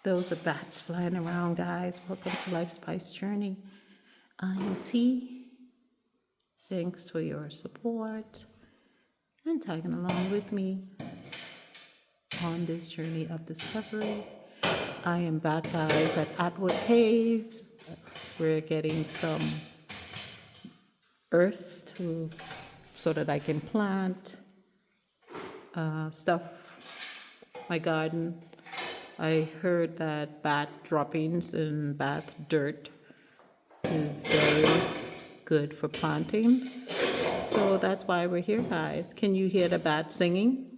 Those are bats flying around, guys. Welcome to Life Spice Journey. I am T. Thanks for your support and tagging along with me on this journey of discovery. I am back, guys, at Atwoods Caves. We're getting some earth so that I can plant stuff, my garden. I heard that bat droppings and bat dirt is very good for planting. So that's why we're here, guys. Can you hear the bat singing?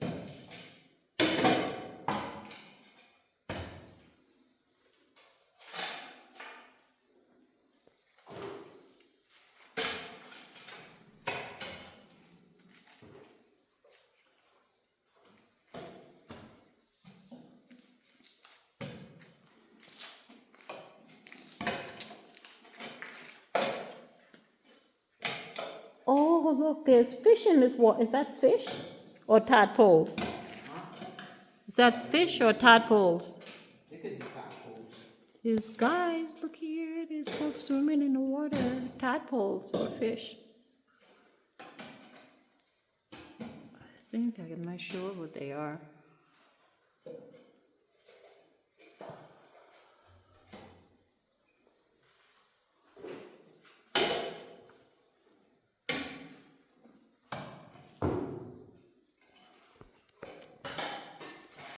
Oh, look, there's fish in this water. Is that fish or tadpoles? Is that fish or tadpoles? It could be tadpoles. There's guys, look here. There's stuff swimming in the water. Tadpoles or fish. I think I'm not sure what they are.